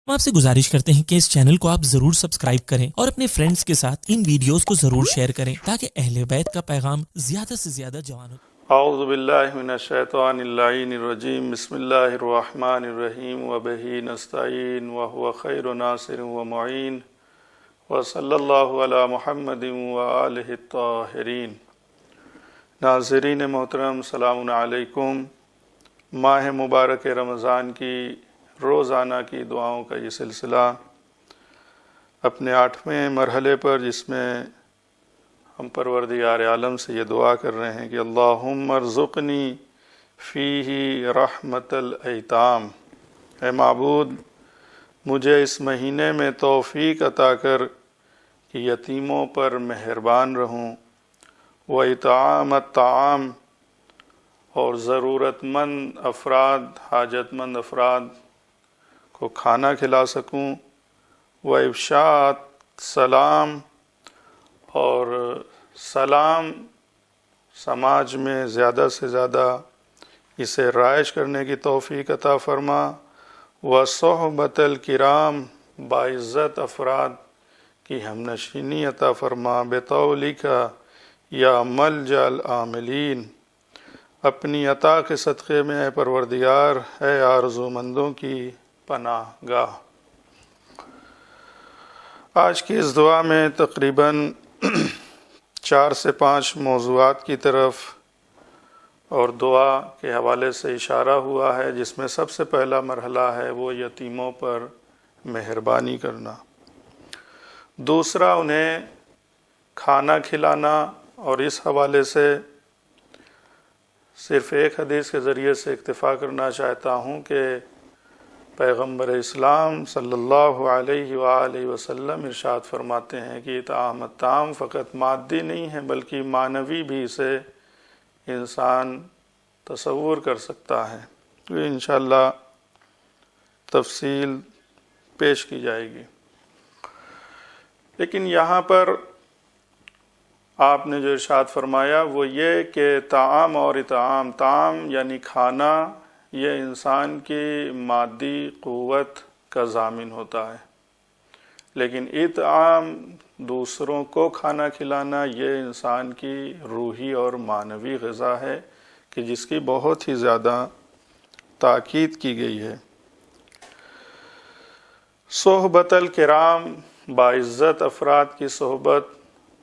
ہم آپ سے گزارش کرتے ہیں کہ اس چینل کو آپ ضرور سبسکرائب کریں اور اپنے فرینڈز کے ساتھ ان ویڈیوز کو ضرور شیئر کریں تاکہ اہل بیت کا پیغام زیادہ سے زیادہ جوانوں اعوذ باللہ من الشیطان اللعین الرجیم بسم اللہ الرحمن الرحیم وبہ نستعین وهو خیر ناصر ومعین وصلی اللہ علی محمد وآلہ الطاہرین۔ ناظرین محترم، السلام علیکم۔ ماہ مبارک رمضان کی روزانہ کی دعاؤں کا یہ سلسلہ اپنے 8ویں مرحلے پر، جس میں ہم پروردگار عالم سے یہ دعا کر رہے ہیں کہ اللہم ارزقنی فیہ رحمت الایتام، اے معبود مجھے اس مہینے میں توفیق عطا کر کہ یتیموں پر مہربان رہوں، وَإِطْعَامَ الطَّعَامِ اور ضرورت مند افراد، حاجت مند افراد کو کھانا کھلا سکوں، وَإِفْشَاءَ السَّلَامِ اور سلام سماج میں زیادہ سے زیادہ اسے رائج کرنے کی توفیق عطا فرما، وَصُحْبَةَ الْكِرَامِ باعزت افراد کی ہمنشینی عطا فرما، بِطَوْلِكَ یا ملجأ العاملین، اپنی عطا کے صدقے میں اے پروردگار، اے آرزو مندوں کی پناہ گاہ۔ آج کی اس دعا میں تقریباً 4 سے 5 موضوعات کی طرف اور دعا کے حوالے سے اشارہ ہوا ہے، جس میں سب سے پہلا مرحلہ ہے وہ یتیموں پر مہربانی کرنا، دوسرا انہیں کھانا کھلانا، اور اس حوالے سے صرف ایک حدیث کے ذریعے سے اکتفا کرنا چاہتا ہوں کہ پیغمبر اسلام صلی اللہ علیہ وآلہ وسلم ارشاد فرماتے ہیں کہ اطعام الطعام فقط مادی نہیں ہے بلکہ معنوی بھی اسے انسان تصور کر سکتا ہے۔ تو انشاءاللہ تفصیل پیش کی جائے گی، لیکن یہاں پر آپ نے جو ارشاد فرمایا وہ یہ کہ طعام اور اطعام، طعام یعنی کھانا، یہ انسان کی مادی قوت کا ضامن ہوتا ہے، لیکن اطعام دوسروں کو کھانا کھلانا یہ انسان کی روحی اور معنوی غذا ہے کہ جس کی بہت ہی زیادہ تاکید کی گئی ہے۔ صحبت الکرام باعزت افراد کی صحبت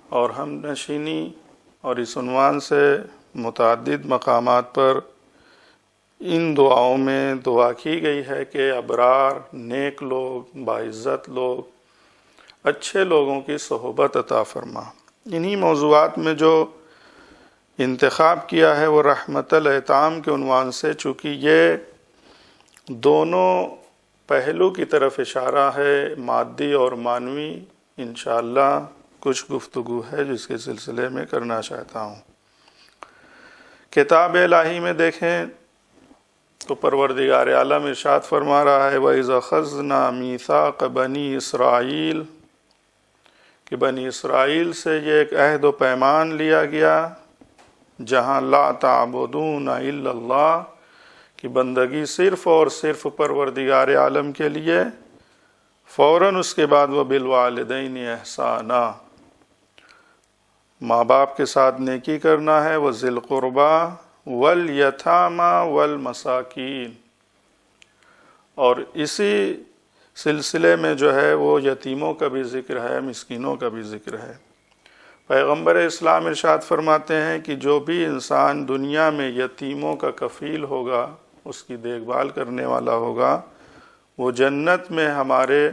اور ہم نشینی، اور اس عنوان سے متعدد مقامات پر ان دعاؤں میں دعا کی گئی ہے کہ ابرار، نیک لوگ، باعزت لوگ، اچھے لوگوں کی صحبت عطا فرما۔ انہی موضوعات میں جو انتخاب کیا ہے وہ رحمت الایتام کے عنوان سے، چونکہ یہ دونوں پہلو کی طرف اشارہ ہے، مادی اور معنوی، انشاءاللہ کچھ گفتگو ہے جس کے سلسلے میں کرنا چاہتا ہوں۔ کتاب الہی میں دیکھیں تو پروردگار عالم ارشاد فرما رہا ہے وَإِذْ أَخَذْنَا مِيثَاقَ بَنِي اسرائیل، کہ بنی اسرائیل سے یہ ایک عہد و پیمان لیا گیا جہاں لا تعبدون الا اللہ، کہ بندگی صرف اور صرف پروردگار عالم کے لیے، فوراً اس کے بعد وَبِالْوَالِدَيْنِ إِحْسَانًا، ماں باپ کے ساتھ نیکی کرنا ہے، وَذِي الْقُرْبَىٰ وَالْيَتَامَىٰ وَالْمَسَاكِينَ، اور اسی سلسلے میں جو ہے وہ یتیموں کا بھی ذکر ہے، مسکینوں کا بھی ذکر ہے۔ پیغمبر اسلام ارشاد فرماتے ہیں کہ جو بھی انسان دنیا میں یتیموں کا کفیل ہوگا، اس کی دیکھ بھال کرنے والا ہوگا، وہ جنت میں ہمارے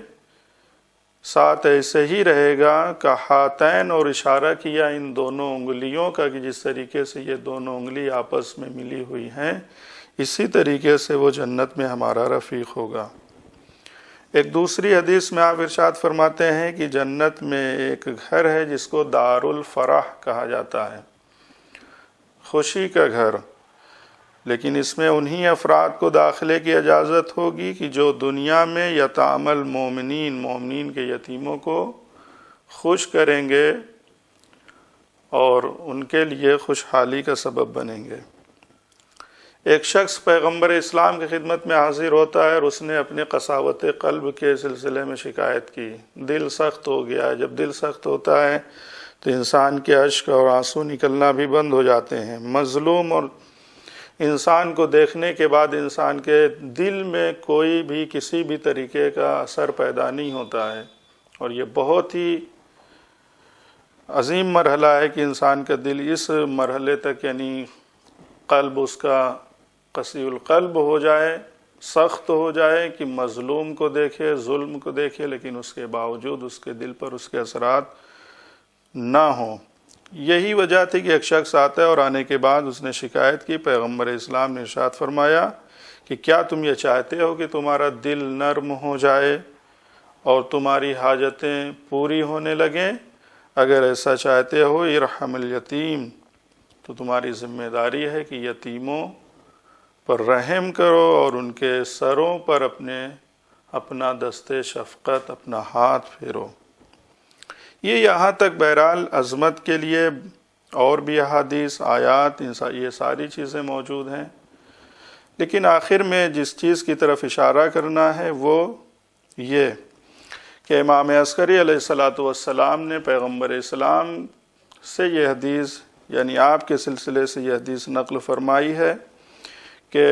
ساتھ ایسے ہی رہے گا کہ ہاتین، اور اشارہ کیا ان دونوں انگلیوں کا کہ جس طریقے سے یہ دونوں انگلی آپس میں ملی ہوئی ہیں، اسی طریقے سے وہ جنت میں ہمارا رفیق ہوگا۔ ایک دوسری حدیث میں آپ ارشاد فرماتے ہیں کہ جنت میں ایک گھر ہے جس کو دار الفرح کہا جاتا ہے، خوشی کا گھر، لیکن اس میں انہی افراد کو داخلے کی اجازت ہوگی کہ جو دنیا میں یتام المومنین، مومنین کے یتیموں کو خوش کریں گے اور ان کے لیے خوشحالی کا سبب بنیں گے۔ ایک شخص پیغمبر اسلام کی خدمت میں حاضر ہوتا ہے اور اس نے اپنے قساوت قلب کے سلسلے میں شکایت کی، دل سخت ہو گیا۔ جب دل سخت ہوتا ہے تو انسان کے اشک اور آنسو نکلنا بھی بند ہو جاتے ہیں۔ مظلوم اور انسان کو دیکھنے کے بعد انسان کے دل میں کوئی بھی کسی بھی طریقے کا اثر پیدا نہیں ہوتا ہے، اور یہ بہت ہی عظیم مرحلہ ہے کہ انسان کا دل اس مرحلے تک، یعنی قلب اس کا قسی القلب ہو جائے، سخت ہو جائے کہ مظلوم کو دیکھے، ظلم کو دیکھے، لیکن اس کے باوجود اس کے دل پر اس کے اثرات نہ ہوں۔ یہی وجہ تھی کہ ایک شخص آتا ہے اور آنے کے بعد اس نے شکایت کی۔ پیغمبر اسلام نے ارشاد فرمایا کہ کیا تم یہ چاہتے ہو کہ تمہارا دل نرم ہو جائے اور تمہاری حاجتیں پوری ہونے لگیں؟ اگر ایسا چاہتے ہو ارحم الیتیم، تو تمہاری ذمہ داری ہے کہ یتیموں پر رحم کرو اور ان کے سروں پر اپنا دستے شفقت، اپنا ہاتھ پھیرو۔ یہ یہاں تک بہرحال عظمت کے لیے اور بھی احادیث، آیات، یہ ساری چیزیں موجود ہیں، لیکن آخر میں جس چیز کی طرف اشارہ کرنا ہے وہ یہ کہ امام عسکری علیہ السلام نے پیغمبر اسلام سے یہ حدیث، یعنی آپ کے سلسلے سے یہ حدیث نقل فرمائی ہے کہ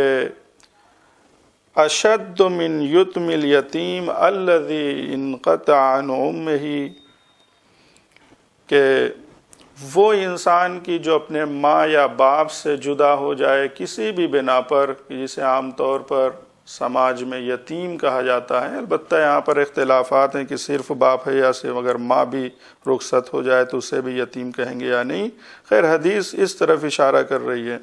اشد من یتم الیتیم الذی انقطع عن امہ، کہ وہ انسان کی جو اپنے ماں یا باپ سے جدا ہو جائے کسی بھی بنا پر، جسے عام طور پر سماج میں یتیم کہا جاتا ہے، البتہ یہاں پر اختلافات ہیں کہ صرف باپ ہے یا صرف اگر ماں بھی رخصت ہو جائے تو اسے بھی یتیم کہیں گے یا نہیں۔ خیر، حدیث اس طرف اشارہ کر رہی ہے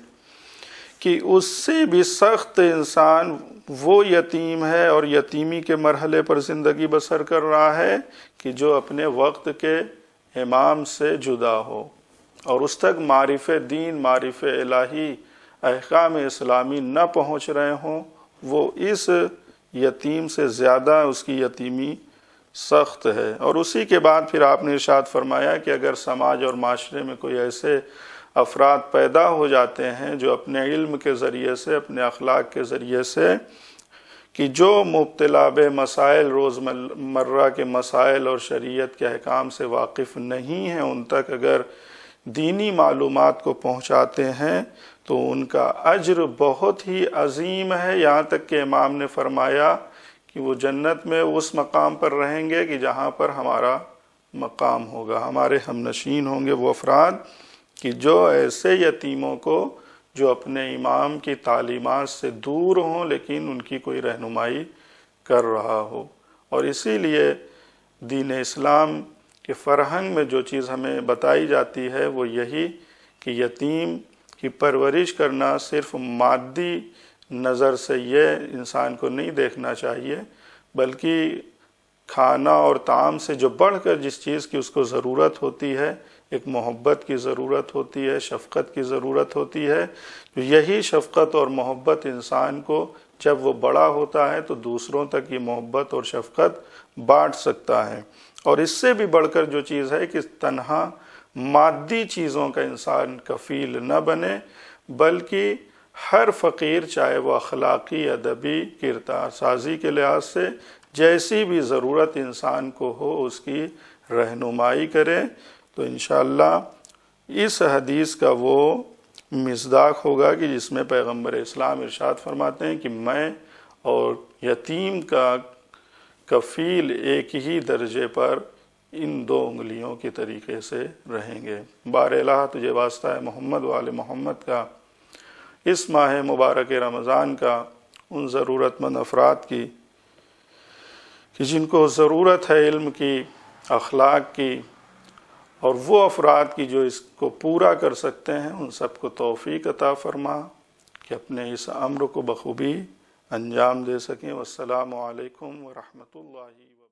کہ اس سے بھی سخت انسان وہ یتیم ہے اور یتیمی کے مرحلے پر زندگی بسر کر رہا ہے کہ جو اپنے وقت کے امام سے جدا ہو اور اس تک معرف دین، معرف الہی، احکام اسلامی نہ پہنچ رہے ہوں، وہ اس یتیم سے زیادہ اس کی یتیمی سخت ہے۔ اور اسی کے بعد پھر آپ نے ارشاد فرمایا کہ اگر سماج اور معاشرے میں کوئی ایسے افراد پیدا ہو جاتے ہیں جو اپنے علم کے ذریعے سے، اپنے اخلاق کے ذریعے سے، کہ جو مبتلا بے مسائل، روز مرہ کے مسائل اور شریعت کے احکام سے واقف نہیں ہیں، ان تک اگر دینی معلومات کو پہنچاتے ہیں تو ان کا اجر بہت ہی عظیم ہے، یہاں تک کہ امام نے فرمایا کہ وہ جنت میں اس مقام پر رہیں گے کہ جہاں پر ہمارا مقام ہوگا، ہمارے ہمنشین ہوں گے وہ افراد کہ جو ایسے یتیموں کو جو اپنے امام کی تعلیمات سے دور ہوں لیکن ان کی کوئی رہنمائی کر رہا ہو۔ اور اسی لیے دین اسلام کے فرہنگ میں جو چیز ہمیں بتائی جاتی ہے وہ یہی کہ یتیم کی پرورش کرنا صرف مادی نظر سے یہ انسان کو نہیں دیکھنا چاہیے، بلکہ کھانا اور طعام سے جو بڑھ کر جس چیز کی اس کو ضرورت ہوتی ہے، ایک محبت کی ضرورت ہوتی ہے، شفقت کی ضرورت ہوتی ہے۔ یہی شفقت اور محبت انسان کو جب وہ بڑا ہوتا ہے تو دوسروں تک یہ محبت اور شفقت بانٹ سکتا ہے۔ اور اس سے بھی بڑھ کر جو چیز ہے کہ تنہا مادی چیزوں کا انسان کفیل نہ بنے، بلکہ ہر فقیر، چاہے وہ اخلاقی، ادبی، کردار سازی کے لحاظ سے جیسی بھی ضرورت انسان کو ہو اس کی رہنمائی کرے، تو انشاءاللہ اس حدیث کا وہ مصداق ہوگا کہ جس میں پیغمبر اسلام ارشاد فرماتے ہیں کہ میں اور یتیم کا کفیل ایک ہی درجے پر ان دو انگلیوں کے طریقے سے رہیں گے۔ بار الہ تجھے واسطہ ہے محمد و آل محمد کا، اس ماہ مبارک رمضان کا ان ضرورت مند افراد کی کہ جن کو ضرورت ہے علم کی، اخلاق کی، اور وہ افراد کی جو اس کو پورا کر سکتے ہیں، ان سب کو توفیق عطا فرما کہ اپنے اس امر کو بخوبی انجام دے سکیں۔ والسلام علیکم ورحمۃ اللہ وبرکاتہ۔